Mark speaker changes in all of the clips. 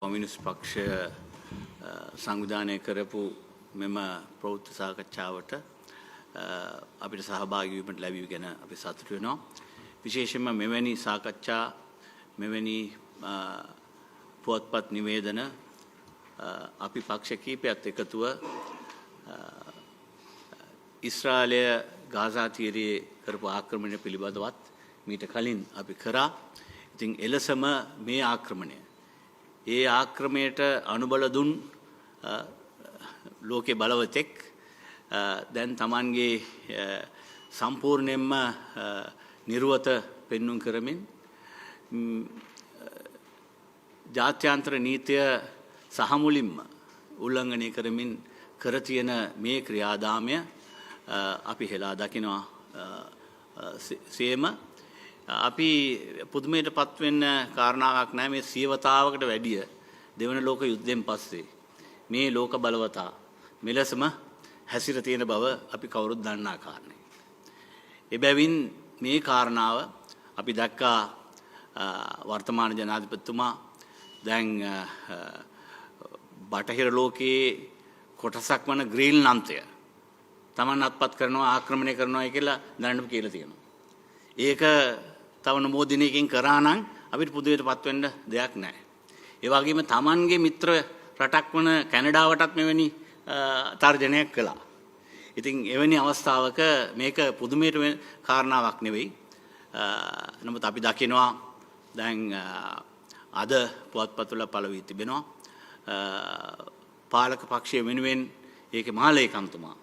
Speaker 1: Communist පක්ෂය සංවිධානය කරපු මෙම ප්‍රවෘත්ති සාකච්ඡාවට අපිට සහභාගී වීමට ලැබීම ගැන අපි සතුටු වෙනවා. විශේෂයෙන්ම මෙවැනි සාකච්ඡා මෙවැනි පුවත්පත් නිවේදන අපි පක්ෂ කීපයත් එකතුව ඊශ්‍රායලය ගාසා තීරයේ කරපු ආක්‍රමණය පිළිබඳවත් මීට කලින් අපි කරා. ඉතින් එලෙසම මේ ආක්‍රමණය ඒ ආක්‍රමණයට අනුබල දුන් ලෝකේ බලවතෙක් දැන් Tamanගේ සම්පූර්ණයෙන්ම නිර්වත පෙන්눔 කරමින් ජාත්‍යන්තර නීතිය සහ මුලින්ම උල්ලංඝනය කරමින් කර තියෙන මේ ක්‍රියාදාමය අපි හෙලා දකිනවා සේම අපි පුදුමයටපත් වෙන්න කාරණාවක් නැහැ මේ සියවතාවකට වැඩිය දෙවන ලෝක යුද්ධයෙන් පස්සේ මේ ලෝක බලවතා මෙලෙසම හැසිර තියෙන බව අපි කවුරුත් දන්නා කාරණේ. එබැවින් මේ කාරණාව අපි දැක්කා වර්තමාන ජනාධිපතිතුමා දැන් බටහිර ලෝකයේ කොටසක් වන ග්‍රීන්ලන්තය තමන් අත්පත් කරනවා ආක්‍රමණය කරනවා කියලා දැනට කියලා තියෙනවා. ඒක තව නමෝදිනයකින් කරා නම් අපිට පුදුමයටපත් වෙන්න දෙයක් නැහැ. ඒ වගේම තමන්ගේ මිත්‍ර රටක් වන කැනඩාවටත් මෙවැනි තර්ජනයක් කළා. ඉතින් එවැනි අවස්ථාවක මේක පුදුමයට වෙන කාරණාවක් නෙවෙයි. නමුත් අපි දකිනවා දැන් අද පුවත්පත්වල පළ වී තිබෙනවා පාලක පක්ෂය වෙනුවෙන් ඒකේ මහලේකම්තුමා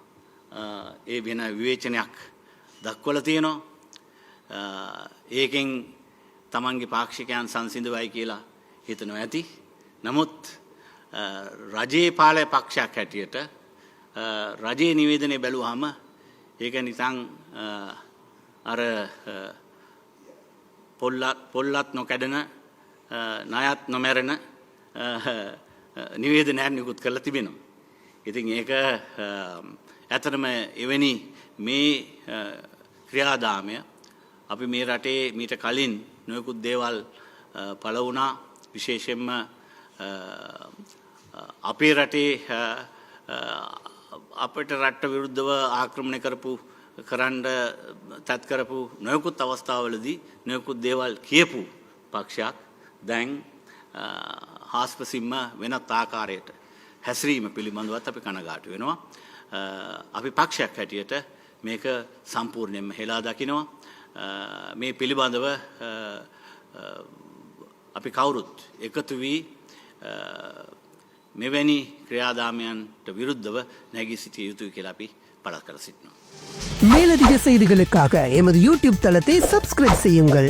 Speaker 1: ඒ වෙන විවේචනයක් දක්වලා තියෙනවා. ඒකෙන් තමන්ගේ පාක්ෂිකයන් සංසිඳවයි කියලා හිතනවා ඇති. නමුත් රජයේ පාලක පක්ෂයක් හැටියට රජයේ නිවේදනය බැලුවාම ඒක නිකන් අර පොල්ලත් නොකඩන ණයත් නොමැරෙන නිවේදනයක් නිකුත් කරලා තිබෙනවා. ඉතින් ඒක ඇත්තටම එවැනි මේ ක්‍රියාදාමය අපි මේ රටේ මීට කලින් නොයෙකුත් දේවල් පළ වුණා. විශේෂයෙන්ම අපේ රටේ අපට රට විරුද්ධව ආක්‍රමණය කරන්න තත් කරපු නොයෙකුත් අවස්ථාවලදී නොයෙකුත් දේවල් කියපු පක්ෂයක් දැන් හාස්පසින්ම වෙනත් ආකාරයට හැසිරීම පිළිබඳවත් අපි කනගාටු වෙනවා. අපි පක්ෂයක් හැටියට මේක සම්පූර්ණයෙන්ම හෙලා දකිනවා. මේ පිළිබඳව අපි කවුරුත් එකතු වී මෙවැනි ක්‍රියාදාමයන්ට විරුද්ධව නැගී සිටිය යුතුයි කියලා අපි පළ කර සිටිනවා.
Speaker 2: மேலதிக செய்திகளுக்காக எமது யூடியூப் தளத்தை சப்ஸ்கிரைப் செய்யுங்கள்.